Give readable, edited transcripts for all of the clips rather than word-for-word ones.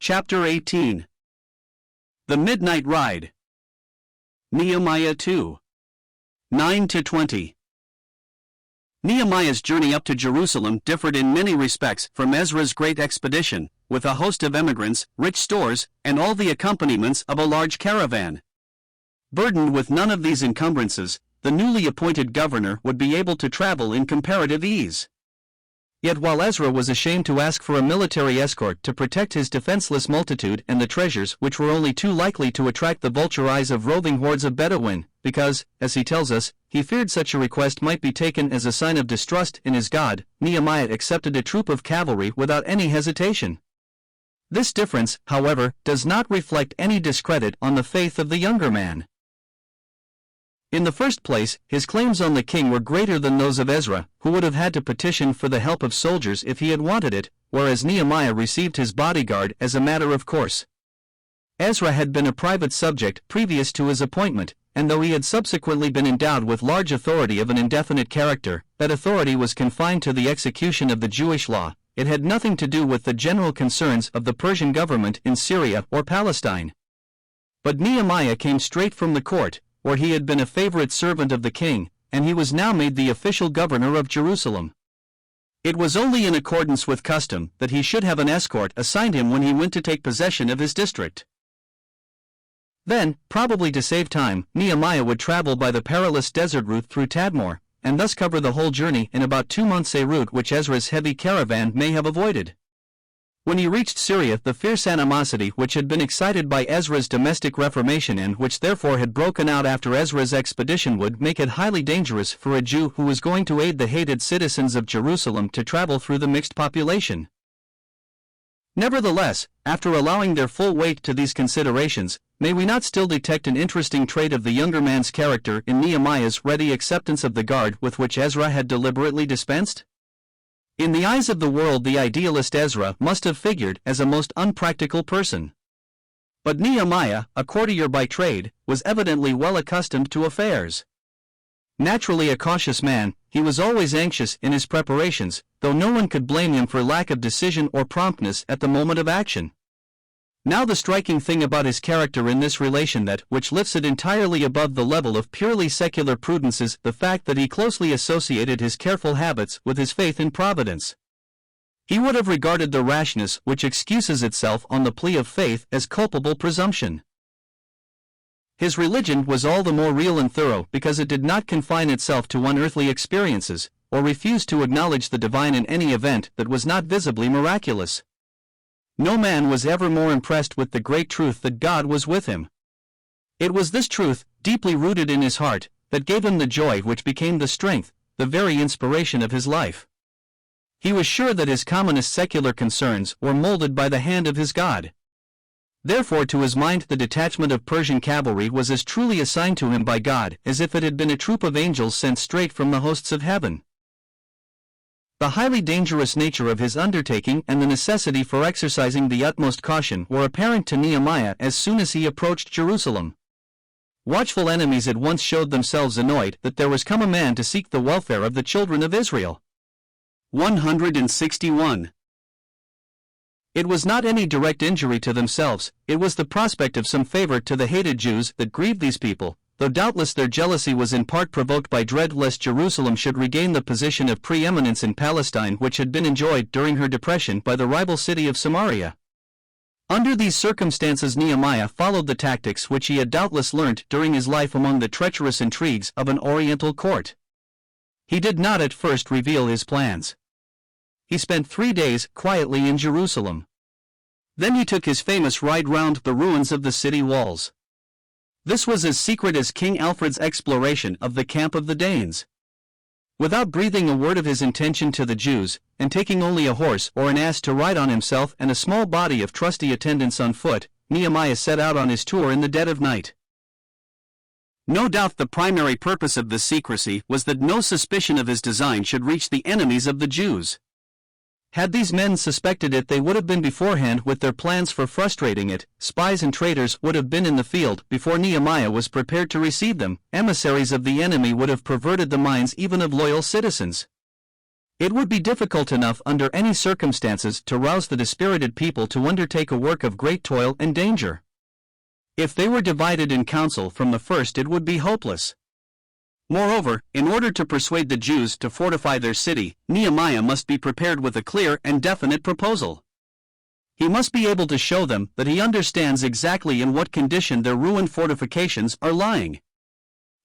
Chapter 18. The Midnight Ride. Nehemiah 2. 9-20. Nehemiah's journey up to Jerusalem differed in many respects from Ezra's great expedition, with a host of emigrants, rich stores, and all the accompaniments of a large caravan. Burdened with none of these encumbrances, the newly appointed governor would be able to travel in comparative ease. Yet while Ezra was ashamed to ask for a military escort to protect his defenseless multitude and the treasures which were only too likely to attract the vulture eyes of roving hordes of Bedouin, because, as he tells us, he feared such a request might be taken as a sign of distrust in his God, Nehemiah accepted a troop of cavalry without any hesitation. This difference, however, does not reflect any discredit on the faith of the younger man. In the first place, his claims on the king were greater than those of Ezra, who would have had to petition for the help of soldiers if he had wanted it, whereas Nehemiah received his bodyguard as a matter of course. Ezra had been a private subject previous to his appointment, and though he had subsequently been endowed with large authority of an indefinite character, that authority was confined to the execution of the Jewish law. It had nothing to do with the general concerns of the Persian government in Syria or Palestine. But Nehemiah came straight from the court, where he had been a favorite servant of the king, and he was now made the official governor of Jerusalem. It was only in accordance with custom that he should have an escort assigned him when he went to take possession of his district. Then, probably to save time, Nehemiah would travel by the perilous desert route through Tadmor, and thus cover the whole journey in about 2 months, a route which Ezra's heavy caravan may have avoided. When he reached Syria, the fierce animosity which had been excited by Ezra's domestic reformation and which therefore had broken out after Ezra's expedition would make it highly dangerous for a Jew who was going to aid the hated citizens of Jerusalem to travel through the mixed population. Nevertheless, after allowing their full weight to these considerations, may we not still detect an interesting trait of the younger man's character in Nehemiah's ready acceptance of the guard with which Ezra had deliberately dispensed? In the eyes of the world, the idealist Ezra must have figured as a most unpractical person. But Nehemiah, a courtier by trade, was evidently well accustomed to affairs. Naturally a cautious man, he was always anxious in his preparations, though no one could blame him for lack of decision or promptness at the moment of action. Now the striking thing about his character in this relation that which lifts it entirely above the level of purely secular prudence is the fact that he closely associated his careful habits with his faith in providence. He would have regarded the rashness which excuses itself on the plea of faith as culpable presumption. His religion was all the more real and thorough because it did not confine itself to unearthly experiences, or refuse to acknowledge the divine in any event that was not visibly miraculous. No man was ever more impressed with the great truth that God was with him. It was this truth, deeply rooted in his heart, that gave him the joy which became the strength, the very inspiration of his life. He was sure that his commonest secular concerns were molded by the hand of his God. Therefore to his mind the detachment of Persian cavalry was as truly assigned to him by God as if it had been a troop of angels sent straight from the hosts of heaven. The highly dangerous nature of his undertaking and the necessity for exercising the utmost caution were apparent to Nehemiah as soon as he approached Jerusalem. Watchful enemies at once showed themselves annoyed that there was come a man to seek the welfare of the children of Israel. 161. It was not any direct injury to themselves, it was the prospect of some favor to the hated Jews that grieved these people, though doubtless their jealousy was in part provoked by dread lest Jerusalem should regain the position of preeminence in Palestine which had been enjoyed during her depression by the rival city of Samaria. Under these circumstances Nehemiah followed the tactics which he had doubtless learnt during his life among the treacherous intrigues of an Oriental court. He did not at first reveal his plans. He spent 3 days quietly in Jerusalem. Then he took his famous ride round the ruins of the city walls. This was as secret as King Alfred's exploration of the camp of the Danes. Without breathing a word of his intention to the Jews, and taking only a horse or an ass to ride on himself and a small body of trusty attendants on foot, Nehemiah set out on his tour in the dead of night. No doubt the primary purpose of this secrecy was that no suspicion of his design should reach the enemies of the Jews. Had these men suspected it, they would have been beforehand with their plans for frustrating it. Spies and traitors would have been in the field before Nehemiah was prepared to receive them. Emissaries of the enemy would have perverted the minds even of loyal citizens. It would be difficult enough under any circumstances to rouse the dispirited people to undertake a work of great toil and danger. If they were divided in council from the first, it would be hopeless. Moreover, in order to persuade the Jews to fortify their city, Nehemiah must be prepared with a clear and definite proposal. He must be able to show them that he understands exactly in what condition their ruined fortifications are lying.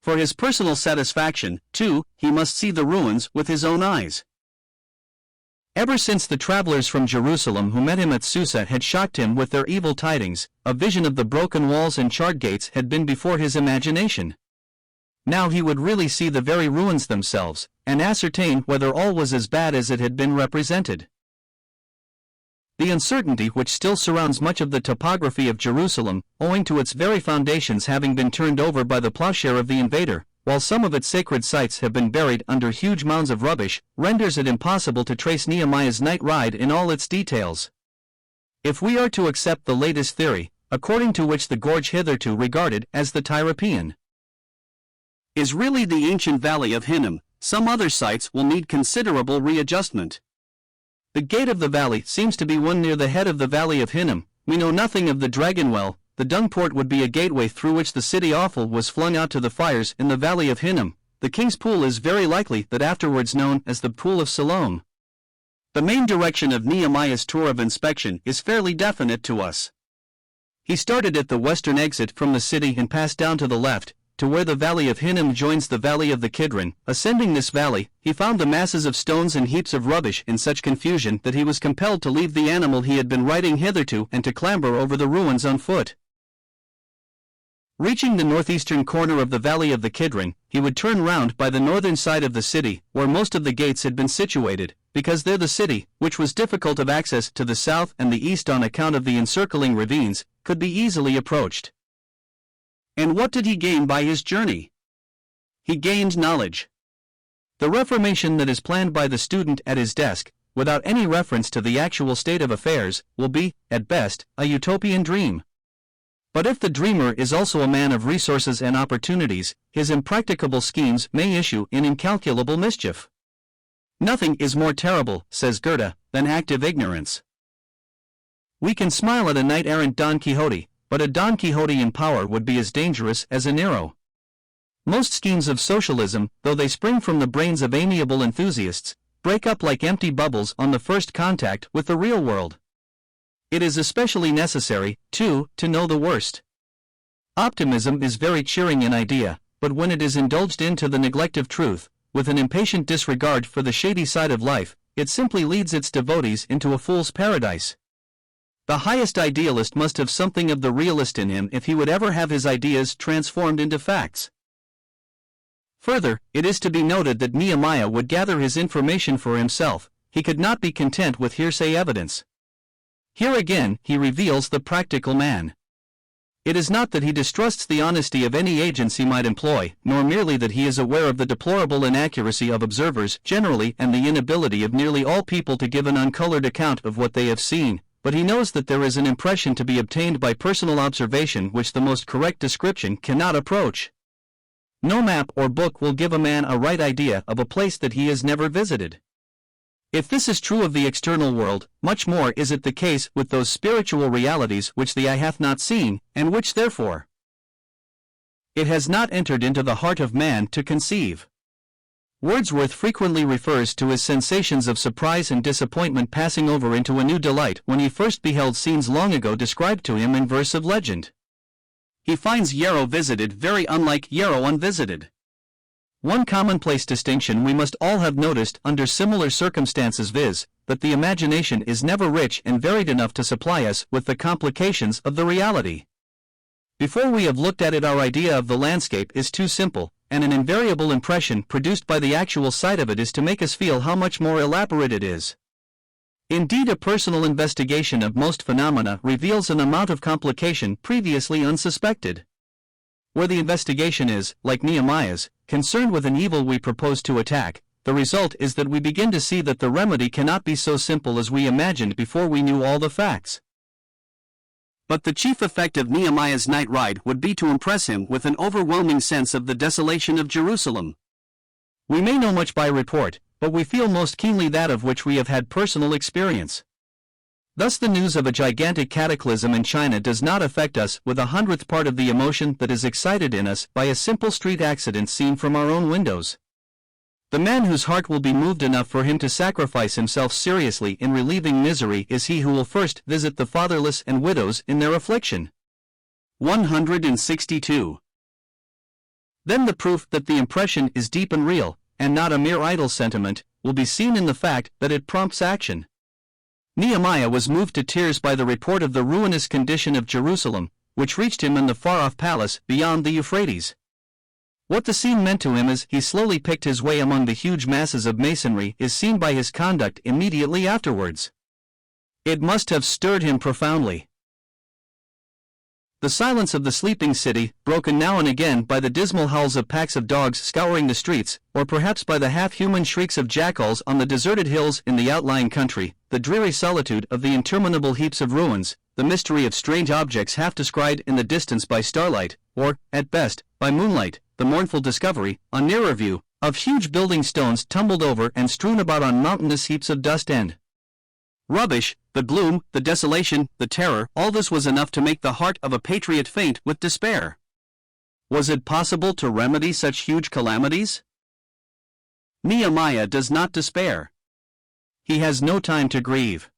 For his personal satisfaction, too, he must see the ruins with his own eyes. Ever since the travelers from Jerusalem who met him at Susa had shocked him with their evil tidings, a vision of the broken walls and charred gates had been before his imagination. Now he would really see the very ruins themselves, and ascertain whether all was as bad as it had been represented. The uncertainty which still surrounds much of the topography of Jerusalem, owing to its very foundations having been turned over by the plowshare of the invader, while some of its sacred sites have been buried under huge mounds of rubbish, renders it impossible to trace Nehemiah's night ride in all its details. If we are to accept the latest theory, according to which the gorge hitherto regarded as the Tyropaean is really the ancient valley of Hinnom, some other sites will need considerable readjustment. The gate of the valley seems to be one near the head of the valley of Hinnom. We know nothing of the dragon well. The dung port would be a gateway through which the city offal was flung out to the fires in the valley of Hinnom. The king's pool is very likely that afterwards known as the Pool of Siloam. The main direction of Nehemiah's tour of inspection is fairly definite to us. He started at the western exit from the city and passed down to the left, to where the valley of Hinnom joins the valley of the Kidron. Ascending this valley, he found the masses of stones and heaps of rubbish in such confusion that he was compelled to leave the animal he had been riding hitherto and to clamber over the ruins on foot. Reaching the northeastern corner of the valley of the Kidron, he would turn round by the northern side of the city, where most of the gates had been situated, because there the city, which was difficult of access to the south and the east on account of the encircling ravines, could be easily approached. And what did he gain by his journey? He gained knowledge. The reformation that is planned by the student at his desk, without any reference to the actual state of affairs, will be, at best, a utopian dream. But if the dreamer is also a man of resources and opportunities, his impracticable schemes may issue in incalculable mischief. Nothing is more terrible, says Goethe, than active ignorance. We can smile at a knight-errant Don Quixote, but a Don Quixote in power would be as dangerous as a Nero. Most schemes of socialism, though they spring from the brains of amiable enthusiasts, break up like empty bubbles on the first contact with the real world. It is especially necessary, too, to know the worst. Optimism is very cheering in idea, but when it is indulged in to the neglect of truth, with an impatient disregard for the shady side of life, it simply leads its devotees into a fool's paradise. The highest idealist must have something of the realist in him if he would ever have his ideas transformed into facts. Further, it is to be noted that Nehemiah would gather his information for himself. He could not be content with hearsay evidence. Here again, he reveals the practical man. It is not that he distrusts the honesty of any agents he might employ, nor merely that he is aware of the deplorable inaccuracy of observers generally and the inability of nearly all people to give an uncolored account of what they have seen, but he knows that there is an impression to be obtained by personal observation which the most correct description cannot approach. No map or book will give a man a right idea of a place that he has never visited. If this is true of the external world, much more is it the case with those spiritual realities which the eye hath not seen, and which therefore it has not entered into the heart of man to conceive. Wordsworth frequently refers to his sensations of surprise and disappointment passing over into a new delight when he first beheld scenes long ago described to him in verse of legend. He finds Yarrow visited very unlike Yarrow unvisited. One commonplace distinction we must all have noticed under similar circumstances, viz., that the imagination is never rich and varied enough to supply us with the complications of the reality. Before we have looked at it, our idea of the landscape is too simple, and an invariable impression produced by the actual sight of it is to make us feel how much more elaborate it is. Indeed, a personal investigation of most phenomena reveals an amount of complication previously unsuspected. Where the investigation is, like Nehemiah's, concerned with an evil we propose to attack, the result is that we begin to see that the remedy cannot be so simple as we imagined before we knew all the facts. But the chief effect of Nehemiah's night ride would be to impress him with an overwhelming sense of the desolation of Jerusalem. We may know much by report, but we feel most keenly that of which we have had personal experience. Thus the news of a gigantic cataclysm in China does not affect us with 100th part of the emotion that is excited in us by a simple street accident seen from our own windows. The man whose heart will be moved enough for him to sacrifice himself seriously in relieving misery is he who will first visit the fatherless and widows in their affliction. 162. Then the proof that the impression is deep and real, and not a mere idle sentiment, will be seen in the fact that it prompts action. Nehemiah was moved to tears by the report of the ruinous condition of Jerusalem, which reached him in the far-off palace beyond the Euphrates. What the scene meant to him as he slowly picked his way among the huge masses of masonry is seen by his conduct immediately afterwards. It must have stirred him profoundly. The silence of the sleeping city, broken now and again by the dismal howls of packs of dogs scouring the streets, or perhaps by the half-human shrieks of jackals on the deserted hills in the outlying country, the dreary solitude of the interminable heaps of ruins, the mystery of strange objects half descried in the distance by starlight, or, at best, by moonlight, the mournful discovery, on nearer view, of huge building stones tumbled over and strewn about on mountainous heaps of dust and rubbish, the gloom, the desolation, the terror, all this was enough to make the heart of a patriot faint with despair. Was it possible to remedy such huge calamities? Nehemiah does not despair. He has no time to grieve.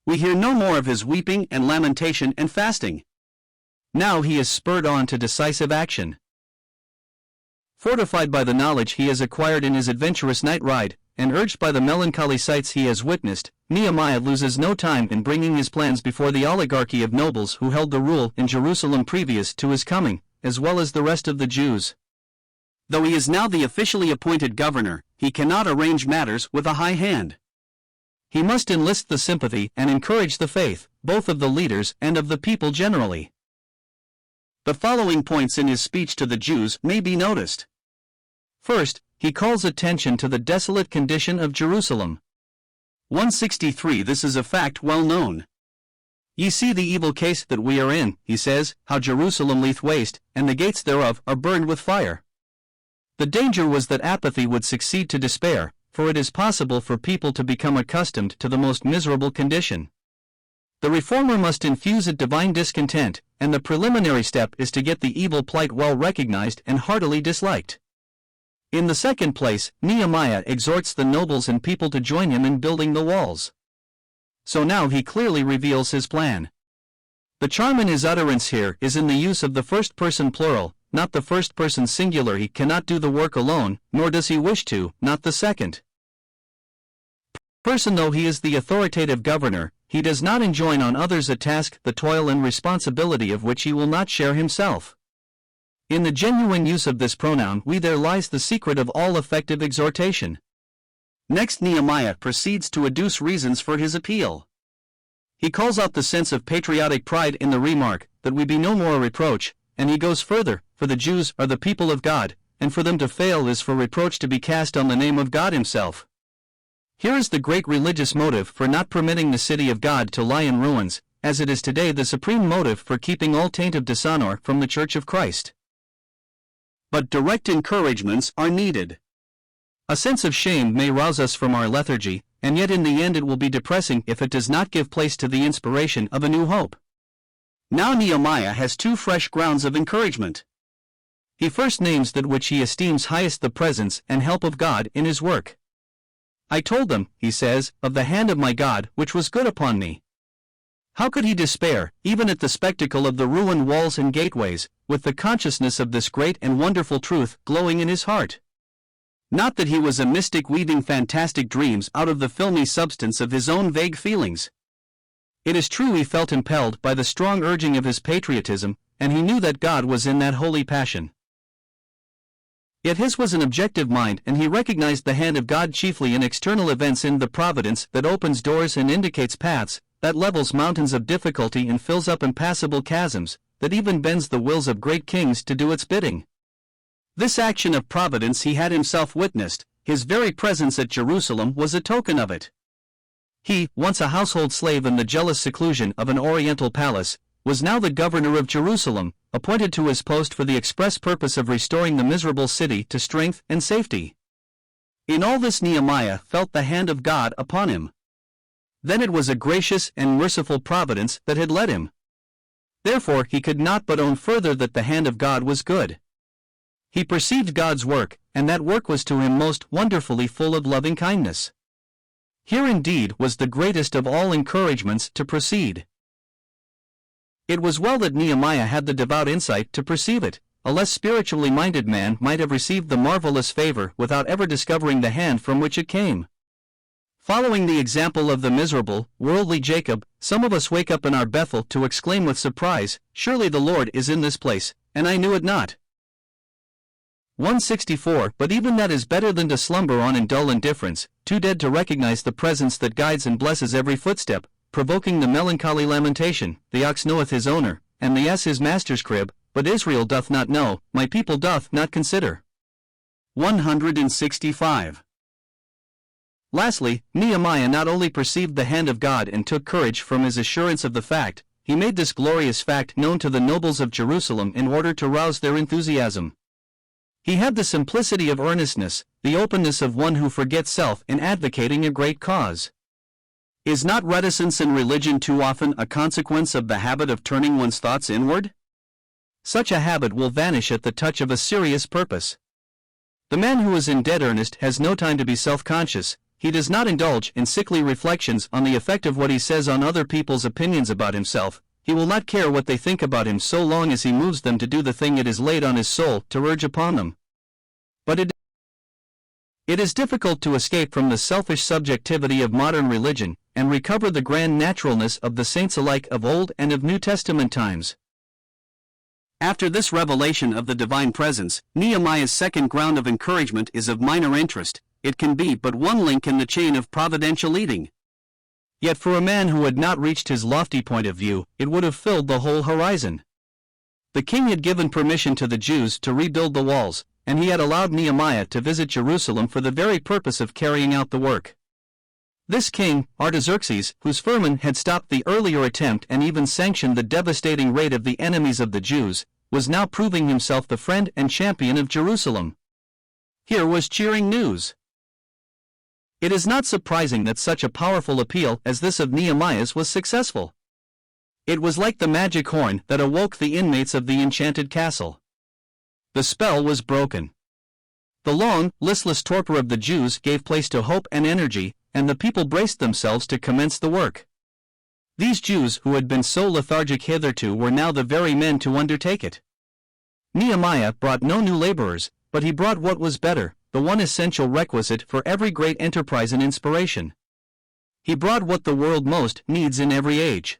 We hear no more of his weeping and lamentation and fasting. Now he is spurred on to decisive action. Fortified by the knowledge he has acquired in his adventurous night ride, and urged by the melancholy sights he has witnessed, Nehemiah loses no time in bringing his plans before the oligarchy of nobles who held the rule in Jerusalem previous to his coming, as well as the rest of the Jews. Though he is now the officially appointed governor, he cannot arrange matters with a high hand. He must enlist the sympathy and encourage the faith, both of the leaders and of the people generally. The following points in his speech to the Jews may be noticed. First, he calls attention to the desolate condition of Jerusalem. 163. This is a fact well known. Ye see the evil case that we are in, he says, how Jerusalem lieth waste, and the gates thereof are burned with fire. The danger was that apathy would succeed to despair, for it is possible for people to become accustomed to the most miserable condition. The reformer must infuse it divine discontent, and the preliminary step is to get the evil plight well recognized and heartily disliked. In the second place, Nehemiah exhorts the nobles and people to join him in building the walls. So now he clearly reveals his plan. The charm in his utterance here is in the use of the first person plural, not the first person singular. He cannot do the work alone, nor does he wish to, not the second person. Though he is the authoritative governor, he does not enjoin on others a task, the toil and responsibility of which he will not share himself. In the genuine use of this pronoun there lies the secret of all effective exhortation. Next, Nehemiah proceeds to adduce reasons for his appeal. He calls out the sense of patriotic pride in the remark, that we be no more a reproach, and he goes further, for the Jews are the people of God, and for them to fail is for reproach to be cast on the name of God himself. Here is the great religious motive for not permitting the city of God to lie in ruins, as it is today the supreme motive for keeping all taint of dishonor from the Church of Christ. But direct encouragements are needed. A sense of shame may rouse us from our lethargy, and yet in the end it will be depressing if it does not give place to the inspiration of a new hope. Now Nehemiah has two fresh grounds of encouragement. He first names that which he esteems highest, the presence and help of God in his work. I told them, he says, of the hand of my God which was good upon me. How could he despair, even at the spectacle of the ruined walls and gateways, with the consciousness of this great and wonderful truth glowing in his heart? Not that he was a mystic weaving fantastic dreams out of the filmy substance of his own vague feelings. It is true he felt impelled by the strong urging of his patriotism, and he knew that God was in that holy passion. Yet his was an objective mind, and he recognized the hand of God chiefly in external events, in the providence that opens doors and indicates paths, that levels mountains of difficulty and fills up impassable chasms, that even bends the wills of great kings to do its bidding. This action of providence he had himself witnessed. His very presence at Jerusalem was a token of it. He, once a household slave in the jealous seclusion of an oriental palace, was now the governor of Jerusalem, appointed to his post for the express purpose of restoring the miserable city to strength and safety. In all this Nehemiah felt the hand of God upon him. Then it was a gracious and merciful providence that had led him. Therefore he could not but own further that the hand of God was good. He perceived God's work, and that work was to him most wonderfully full of loving kindness. Here indeed was the greatest of all encouragements to proceed. It was well that Nehemiah had the devout insight to perceive it. A less spiritually minded man might have received the marvelous favor without ever discovering the hand from which it came. Following the example of the miserable, worldly Jacob, some of us wake up in our Bethel to exclaim with surprise, "Surely the Lord is in this place, and I knew it not." 164. But even that is better than to slumber on in dull indifference, too dead to recognize the presence that guides and blesses every footstep, provoking the melancholy lamentation, "The ox knoweth his owner, and the ass his master's crib, but Israel doth not know, my people doth not consider." 165. Lastly, Nehemiah not only perceived the hand of God and took courage from his assurance of the fact, he made this glorious fact known to the nobles of Jerusalem in order to rouse their enthusiasm. He had the simplicity of earnestness, the openness of one who forgets self in advocating a great cause. Is not reticence in religion too often a consequence of the habit of turning one's thoughts inward? Such a habit will vanish at the touch of a serious purpose. The man who is in dead earnest has no time to be self-conscious. He does not indulge in sickly reflections on the effect of what he says on other people's opinions about himself. He will not care what they think about him so long as he moves them to do the thing it is laid on his soul to urge upon them. But it is difficult to escape from the selfish subjectivity of modern religion, and recover the grand naturalness of the saints alike of Old and of New Testament times. After this revelation of the divine presence, Nehemiah's second ground of encouragement is of minor interest. It can be but one link in the chain of providential leading. Yet for a man who had not reached his lofty point of view, it would have filled the whole horizon. The king had given permission to the Jews to rebuild the walls, and he had allowed Nehemiah to visit Jerusalem for the very purpose of carrying out the work. This king, Artaxerxes, whose firman had stopped the earlier attempt and even sanctioned the devastating raid of the enemies of the Jews, was now proving himself the friend and champion of Jerusalem. Here was cheering news. It is not surprising that such a powerful appeal as this of Nehemiah's was successful. It was like the magic horn that awoke the inmates of the enchanted castle. The spell was broken. The long, listless torpor of the Jews gave place to hope and energy, and the people braced themselves to commence the work. These Jews who had been so lethargic hitherto were now the very men to undertake it. Nehemiah brought no new laborers, but he brought what was better, the one essential requisite for every great enterprise and inspiration. He brought what the world most needs in every age.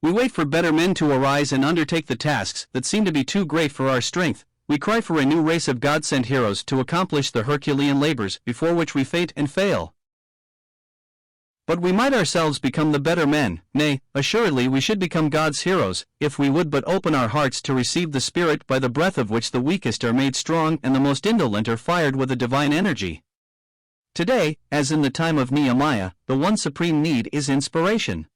We wait for better men to arise and undertake the tasks that seem to be too great for our strength. We cry for a new race of God-sent heroes to accomplish the Herculean labors before which we faint and fail. But we might ourselves become the better men, nay, assuredly we should become God's heroes, if we would but open our hearts to receive the Spirit by the breath of which the weakest are made strong and the most indolent are fired with a divine energy. Today, as in the time of Nehemiah, the one supreme need is inspiration.